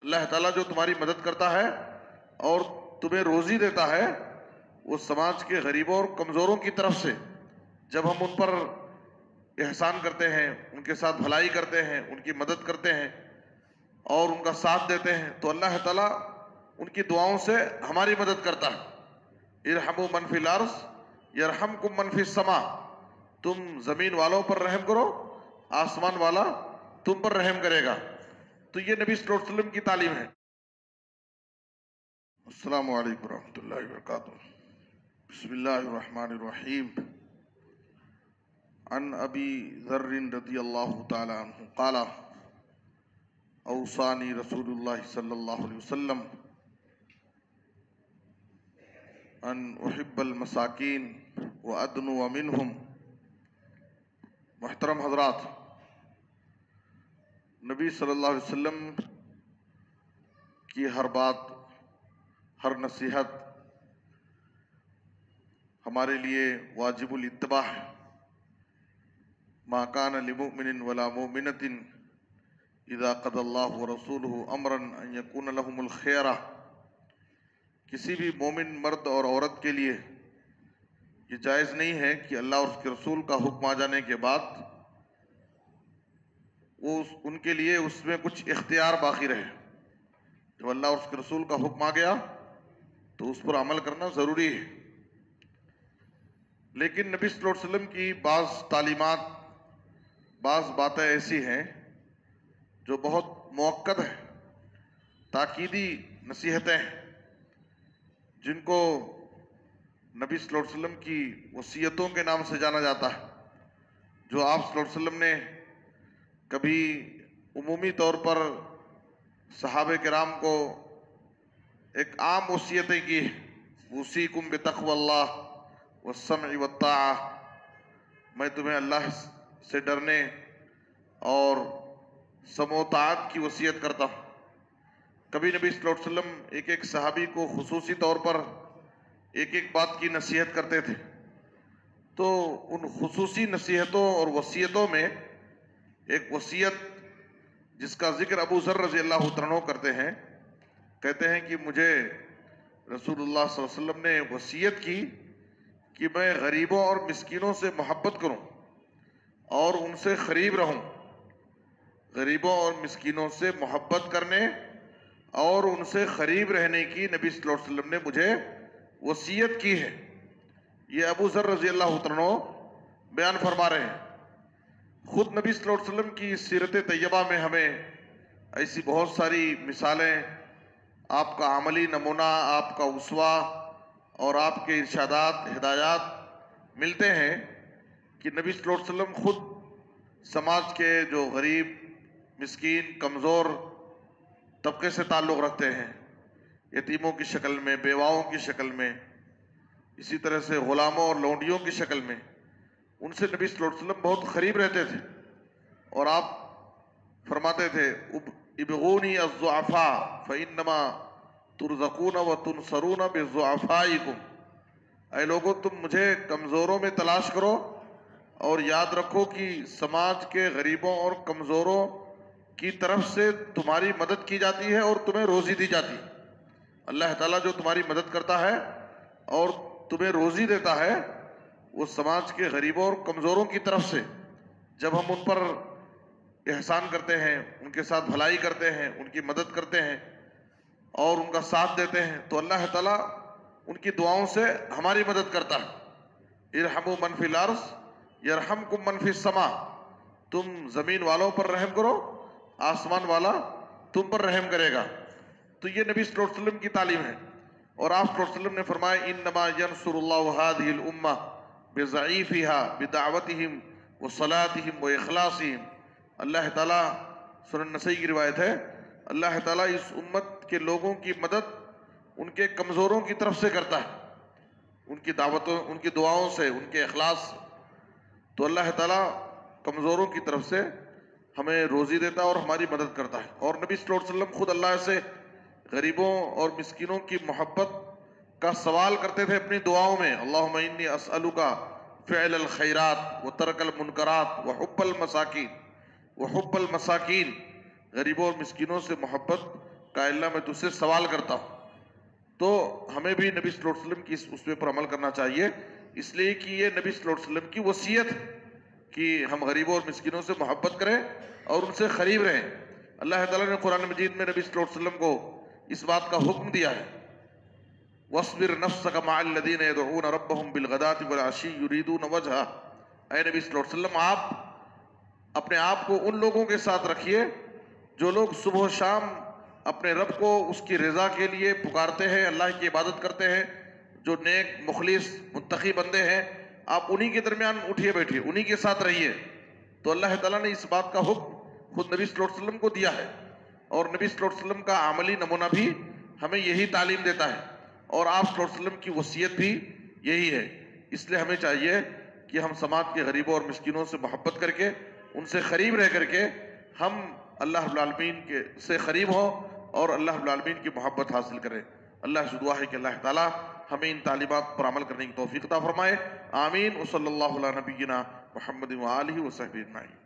اللہ تعالیٰ جو تمہاری مدد کرتا ہے اور تمہیں روزی دیتا ہے وہ سماج کے غریبوں اور کمزوروں کی طرف سے، جب ہم ان پر احسان کرتے ہیں، ان کے ساتھ بھلائی کرتے ہیں، ان کی مدد کرتے ہیں اور ان کا ساتھ دیتے ہیں، تو اللہ تعالیٰ ان کی دعاؤں سے ہماری مدد کرتا ہے۔ ارحموا من فی الارض یرحمکم من فی السماء، تم زمین والوں پر رحم کرو، آسمان والا تم پر رحم کرے گا۔ تو یہ نبی صلی اللہ علیہ وسلم کی تعلیم ہے۔ السلام علیکم ورحمۃ اللہ وبرکاتہ۔ بسم اللہ الرحمن الرحیم۔ عن ابی ذر رضی اللہ تعالی عنہ قال اوصانی رسول اللہ صلی اللہ علیہ وسلم ان احب المساکین وادنو منہم۔ محترم حضرات، نبی صلی اللہ علیہ وسلم کی ہر بات، ہر نصیحت ہمارے لیے واجب الاتباع ہے۔ ما کان لمؤمن ولا مؤمنۃ اذا قضى اللہ ورسولہ امرا ان یکون لہم الخیرہ۔ کسی بھی مومن مرد اور عورت کے لیے یہ جائز نہیں ہے کہ اللہ اور اس کے رسول کا حکم آ جانے کے بعد وہ ان کے لیے اس میں کچھ اختیار باقی رہے۔ جب اللہ اور اس کے رسول کا حکم آ گیا تو اس پر عمل کرنا ضروری ہے، لیکن نبی صلی اللہ علیہ وسلم کی بعض تعلیمات، بعض باتیں ایسی ہیں جو بہت مؤکد ہیں، تاکیدی نصیحتیں ہیں، جن کو نبی صلی اللہ علیہ وسلم کی وصیتوں کے نام سے جانا جاتا ہے، جو آپ صلی اللہ علیہ وسلم نے کبھی عمومی طور پر صحابہ کرام کو ایک عام وصیتیں کی، اوصیکم بتقوی اللہ والسمع والطاعہ، میں تمہیں اللہ سے ڈرنے اور سمع و طاعت کی وصیت کرتا ہوں۔ کبھی نبی صلی اللہ علیہ وسلم ایک ایک صحابی کو خصوصی طور پر ایک ایک بات کی نصیحت کرتے تھے، تو ان خصوصی نصیحتوں اور وصیتوں میں ایک وصیت جس کا ذکر ابو ذر رضی اللہ عنہ کرتے ہیں، کہتے ہیں کہ مجھے رسول اللہ صلی اللہ علیہ وسلم نے وصیت کی کہ میں غریبوں اور مسکینوں سے محبت کروں اور ان سے قریب رہوں۔ غریبوں اور مسکینوں سے محبت کرنے اور ان سے قریب رہنے کی نبی صلی اللہ علیہ وسلم نے مجھے وصیت کی ہے۔ یہ ابو ذر رضی اللہ عنہ بیان فرما رہے ہیں۔ خود نبی صلی اللہ علیہ وسلم کی سیرت طیبہ میں ہمیں ایسی بہت ساری مثالیں، آپ کا عملی نمونہ، آپ کا اسوہ اور آپ کے ارشادات، ہدایات ملتے ہیں کہ نبی صلی اللہ علیہ وسلم خود سماج کے جو غریب، مسکین، کمزور طبقے سے تعلق رکھتے ہیں، یتیموں کی شکل میں، بیواؤں کی شکل میں، اسی طرح سے غلاموں اور لونڈیوں کی شکل میں، ان سے نبی صلی اللہ علیہ وسلم بہت قریب رہتے تھے، اور آپ فرماتے تھے ابغونی الضعفاء فانما ترزقون وتنصرون بضعفائکم۔ اے لوگو، تم مجھے کمزوروں میں تلاش کرو اور یاد رکھو کہ سماج کے غریبوں اور کمزوروں کی طرف سے تمہاری مدد کی جاتی ہے اور تمہیں روزی دی جاتی ہے۔ اللہ تعالیٰ جو تمہاری مدد کرتا ہے اور تمہیں روزی دیتا ہے وہ سماج کے غریبوں اور کمزوروں کی طرف سے، جب ہم ان پر احسان کرتے ہیں، ان کے ساتھ بھلائی کرتے ہیں، ان کی مدد کرتے ہیں اور ان کا ساتھ دیتے ہیں، تو اللہ تعالیٰ ان کی دعاؤں سے ہماری مدد کرتا ہے۔ ارحموا من فی الارض یرحمکم من فی السماء، تم زمین والوں پر رحم کرو، آسمان والا تم پر رحم کرے گا۔ تو یہ نبی صلی اللہ علیہ وسلم کی تعلیم ہے، اور آپ صلی اللہ علیہ وسلم نے فرمایا انما ینصر اللہ هذه الامہ بضعیفها بدعوتہم وصلاتہم واخلاصہم۔ اللہ تعالیٰ، سنن نسائی کی روایت ہے، اللہ تعالیٰ اس امت کے لوگوں کی مدد ان کے کمزوروں کی طرف سے کرتا ہے، ان کی دعوتوں، ان کی دعاؤں سے، ان کے اخلاص سے۔ تو اللہ تعالیٰ کمزوروں کی طرف سے ہمیں روزی دیتا ہے اور ہماری مدد کرتا ہے۔ اور نبی صلی اللہ علیہ وسلم خود اللہ سے غریبوں اور مسکینوں کی محبت کا سوال کرتے تھے اپنی دعاؤں میں، اللہم انی اسألک فعل الخیرات وترک المنکرات وحب المساکین۔ غریبوں اور مسکینوں سے محبت کہ اللہ میں تجھ سے سوال کرتا ہوں. تو ہمیں بھی نبی صلی اللہ علیہ وسلم کی اس پہ پر عمل کرنا چاہیے، اس لیے کہ یہ نبی صلی اللہ علیہ وسلم کی وصیت کہ ہم غریبوں اور مسکینوں سے محبت کریں اور ان سے قریب رہیں. اللہ تعالیٰ نے قرآن مجید میں نبی صلی اللہ علیہ وسلم کو اس بات کا حکم دیا ہے، وَاصْبِرْ نَفْسَكَ مَعَ الَّذِينَ يَدْعُونَ رَبَّهُمْ بِالْغَدَاةِ وَالْعَشِيِّ يُرِيدُونَ وَجْهَهُ. اے نبی صلی اللہ علیہ وسلم، آپ اپنے آپ کو ان لوگوں کے ساتھ رکھیے جو لوگ صبح و شام اپنے رب کو اس کی رضا کے لیے پکارتے ہیں، اللہ کی عبادت کرتے ہیں، جو نیک مخلص متقی بندے ہیں. آپ انہی کے درمیان اٹھیے بیٹھیے، انہی کے ساتھ رہیے. تو اللہ تعالیٰ نے اس بات کا حکم خود نبی صلی اللہ علیہ وسلم کو دیا ہے، اور نبی صلی اللہ علیہ وسلم کا عملی نمونہ بھی ہمیں یہی تعلیم دیتا ہے، اور آپ صلی اللہ علیہ وسلم کی وصیت بھی یہی ہے. اس لیے ہمیں چاہیے کہ ہم سماج کے غریبوں اور مسکینوں سے محبت کر کے، ان سے قریب رہ کر کے ہم اللہ رب العالمین کے سے قریب ہوں اور اللہ رب العالمین کی محبت حاصل کریں. اللہ سے دعا ہے کہ اللہ تعالیٰ ہمیں ان تعلیمات پر عمل کرنے کی توفیق عطا فرمائے. آمین. وصلی اللہ علی نبینا محمد وآلہ وصحبہ اجمعین.